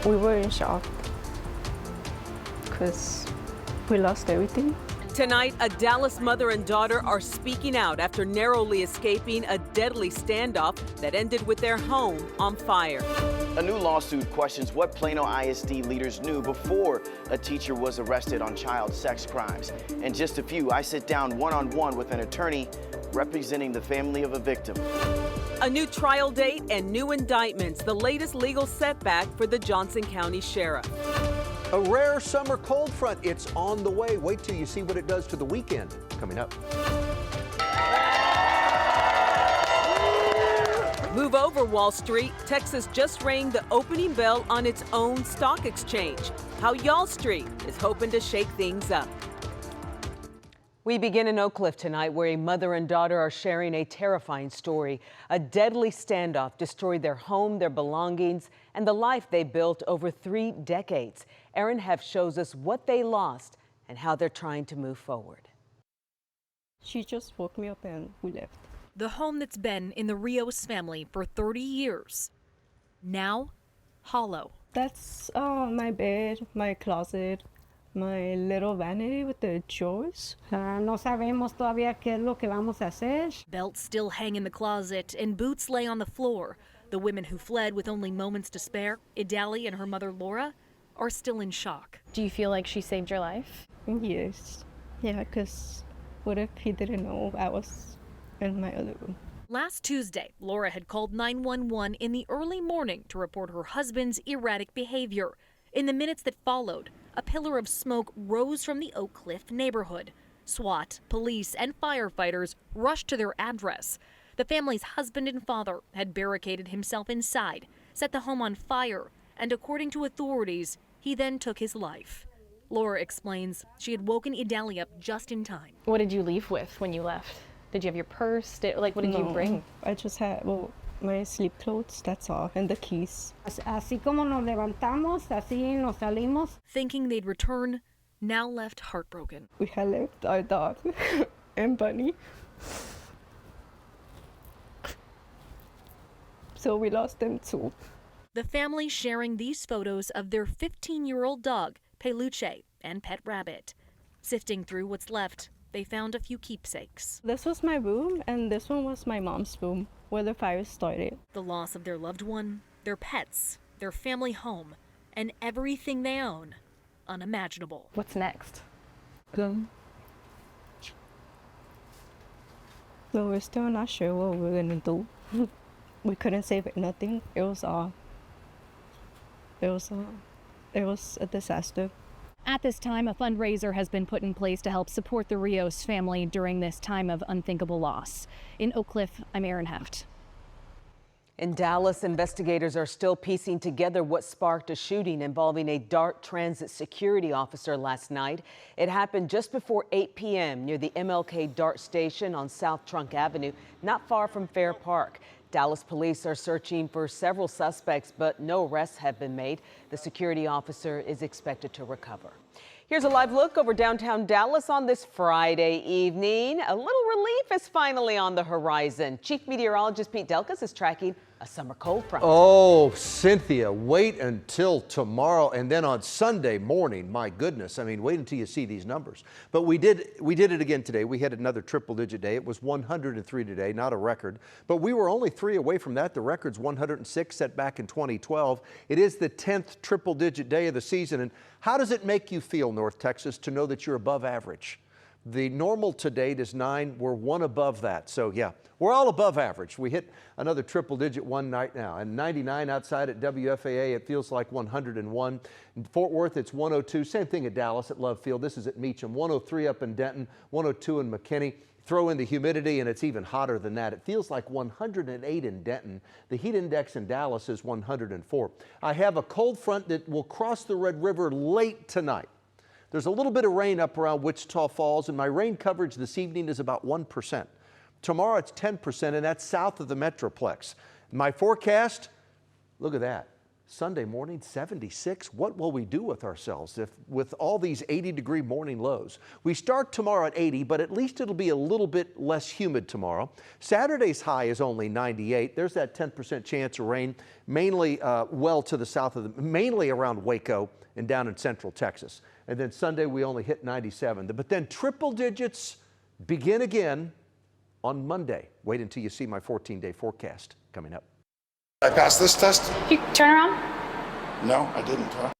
We were in shock because we lost everything. Tonight, a Dallas mother and daughter are speaking out after narrowly escaping a deadly standoff that ended with their home on fire. A new lawsuit questions what Plano ISD leaders knew before a teacher was arrested on child sex crimes. In just a few, I sit down one-on-one with an attorney representing the family of a victim. A new trial date and new indictments, the latest legal setback for the Johnson County Sheriff. A rare summer cold front, it's on the way. Wait till you see what it does to the weekend. Coming up. Move over, Wall Street. Texas just rang the opening bell on its own stock exchange. How Y'all Street is hoping to shake things up. We begin in Oak Cliff tonight, where a mother and daughter are sharing a terrifying story. A deadly standoff destroyed their home, their belongings, and the life they built over 3 decades. Erin Heff shows us what they lost and how they're trying to move forward. She just woke me up and we left. The home that's been in the Rios family for 30 years, now hollow. That's my bed, my closet, my little vanity with the drawers. No sabemos todavía qué es lo que vamos a hacer. Belts still hang in the closet and boots lay on the floor. The women who fled with only moments to spare, Idali and her mother Laura, are still in shock. Do you feel like she saved your life? Yes. Yeah, because what if he didn't know I was in my other room? Last Tuesday, Laura had called 911 in the early morning to report her husband's erratic behavior. In the minutes that followed, a pillar of smoke rose from the Oak Cliff neighborhood. SWAT, police, and firefighters rushed to their address. The family's husband and father had barricaded himself inside, set the home on fire, and according to authorities, he then took his life. Laura explains she had woken Idali up just in time. What did you leave with when you left? Did you have your purse? What did you bring? I just had, my sleep clothes, that's all, and the keys. Así como nos levantamos, así nos salimos. Thinking they'd return, now left heartbroken. We had left our dog and Bunny. So we lost them too. The family sharing these photos of their 15-year-old dog, Peluche, and pet rabbit. Sifting through what's left, they found a few keepsakes. This was my room, and this one was my mom's room, where the fire started. The loss of their loved one, their pets, their family home, and everything they own, unimaginable. What's next? So we're still not sure what we're gonna do. We couldn't save nothing. It was a disaster. At this time, a fundraiser has been put in place to help support the Rios family during this time of unthinkable loss. In Oak Cliff, I'm Erin Heft. In Dallas, investigators are still piecing together what sparked a shooting involving a DART transit security officer last night. It happened just before 8 p.m. near the MLK DART station on South Trunk Avenue, not far from Fair Park. Dallas police are searching for several suspects, but no arrests have been made. The security officer is expected to recover. Here's a live look over downtown Dallas on this Friday evening. A little relief is finally on the horizon. Chief Meteorologist Pete Delkus is tracking a summer cold front. Oh, Cynthia, wait until tomorrow and then on Sunday morning. My goodness, I mean, wait until you see these numbers. But we did it again today. We had another triple-digit day. It was 103 today, not a record. But we were only 3 away from that. The record's 106 set back in 2012. It is the 10th triple-digit day of the season. And how does it make you feel, North Texas, to know that you're above average? The normal to date is 9. We're 1 above that. So, yeah, we're all above average. We hit another triple-digit one night now. And 99 outside at WFAA, it feels like 101. In Fort Worth, it's 102. Same thing at Dallas at Love Field. This is at Meacham. 103 up in Denton, 102 in McKinney. Throw in the humidity, and it's even hotter than that. It feels like 108 in Denton. The heat index in Dallas is 104. I have a cold front that will cross the Red River late tonight. There's a little bit of rain up around Wichita Falls, and my rain coverage this evening is about 1%. Tomorrow it's 10%, and that's south of the Metroplex. My forecast, look at that. Sunday morning, 76. What will we do with ourselves with all these 80-degree morning lows? We start tomorrow at 80, but at least it'll be a little bit less humid tomorrow. Saturday's high is only 98. There's that 10% chance of rain, mainly well to the south of mainly around Waco and down in central Texas. And then Sunday we only hit 97. But then triple digits begin again on Monday. Wait until you see my 14-day forecast coming up. I passed this test? You turn around? No, I didn't. Huh?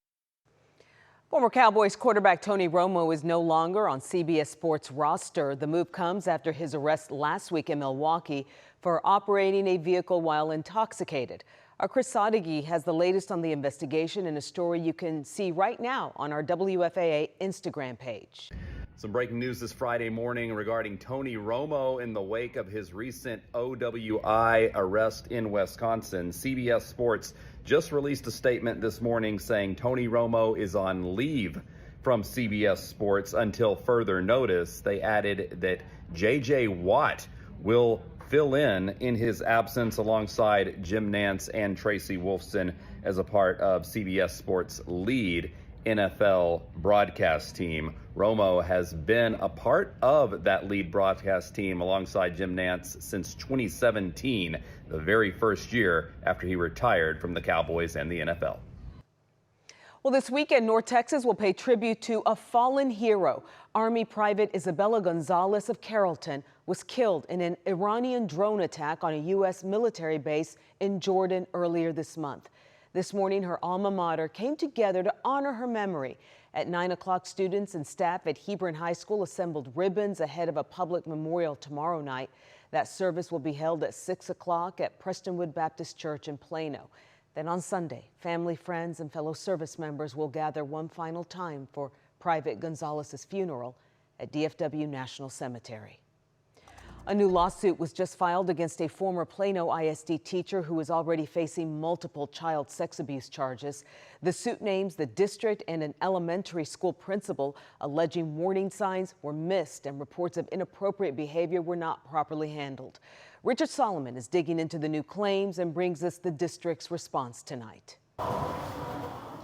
Former Cowboys quarterback Tony Romo is no longer on CBS Sports roster. The move comes after his arrest last week in Milwaukee for operating a vehicle while intoxicated. Our Chris Sadeghi has the latest on the investigation in a story you can see right now on our WFAA Instagram page. Some breaking news this Friday morning regarding Tony Romo in the wake of his recent OWI arrest in Wisconsin. CBS Sports just released a statement this morning saying Tony Romo is on leave from CBS Sports until further notice. They added that J.J. Watt will fill in his absence alongside Jim Nantz and Tracy Wolfson as a part of CBS Sports' lead NFL broadcast team. Romo has been a part of that lead broadcast team alongside Jim Nantz since 2017, the very first year after he retired from the Cowboys and the NFL. Well, this weekend, North Texas will pay tribute to a fallen hero. Army Private Isabella Gonzalez of Carrollton was killed in an Iranian drone attack on a U.S. military base in Jordan earlier this month. This morning, her alma mater came together to honor her memory. At 9 o'clock, students and staff at Hebron High School assembled ribbons ahead of a public memorial tomorrow night. That service will be held at 6 o'clock at Prestonwood Baptist Church in Plano. Then on Sunday, family, friends, and fellow service members will gather one final time for Private Gonzalez's funeral at DFW National Cemetery. A new lawsuit was just filed against a former Plano ISD teacher who is already facing multiple child sex abuse charges. The suit names the district and an elementary school principal, alleging warning signs were missed and reports of inappropriate behavior were not properly handled. Richard Solomon is digging into the new claims and brings us the district's response tonight.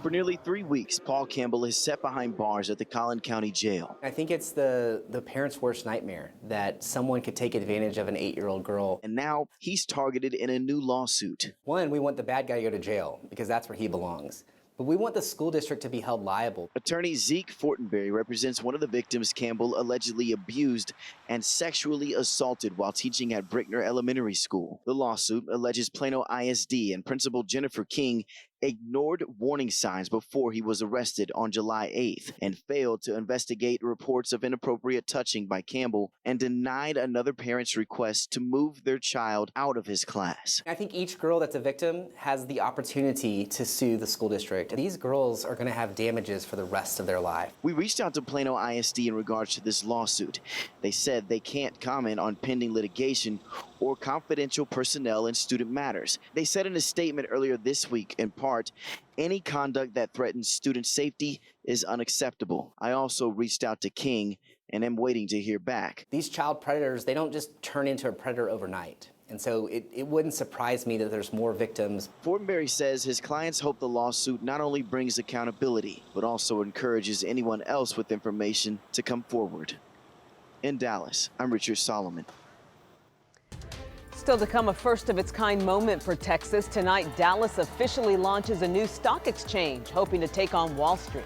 For nearly 3 weeks, Paul Campbell is set behind bars at the Collin County Jail. I think it's the parents' worst nightmare that someone could take advantage of an 8-year-old girl. And now he's targeted in a new lawsuit. One, we want the bad guy to go to jail because that's where he belongs. But we want the school district to be held liable. Attorney Zeke Fortenberry represents one of the victims Campbell allegedly abused and sexually assaulted while teaching at Brickner Elementary School. The lawsuit alleges Plano ISD and Principal Jennifer King ignored warning signs before he was arrested on July 8th and failed to investigate reports of inappropriate touching by Campbell and denied another parent's request to move their child out of his class. I think each girl that's a victim has the opportunity to sue the school district. These girls are going to have damages for the rest of their life. We reached out to Plano ISD in regards to this lawsuit. They said they can't comment on pending litigation or confidential personnel and student matters. They said in a statement earlier this week, in part, any conduct that threatens student safety is unacceptable. I also reached out to King and am waiting to hear back. These child predators, they don't just turn into a predator overnight. And so it wouldn't surprise me that there's more victims. Fortenberry says his clients hope the lawsuit not only brings accountability, but also encourages anyone else with information to come forward. In Dallas, I'm Richard Solomon. Still to come, a first-of-its-kind moment for Texas. Tonight, Dallas officially launches a new stock exchange, hoping to take on Wall Street.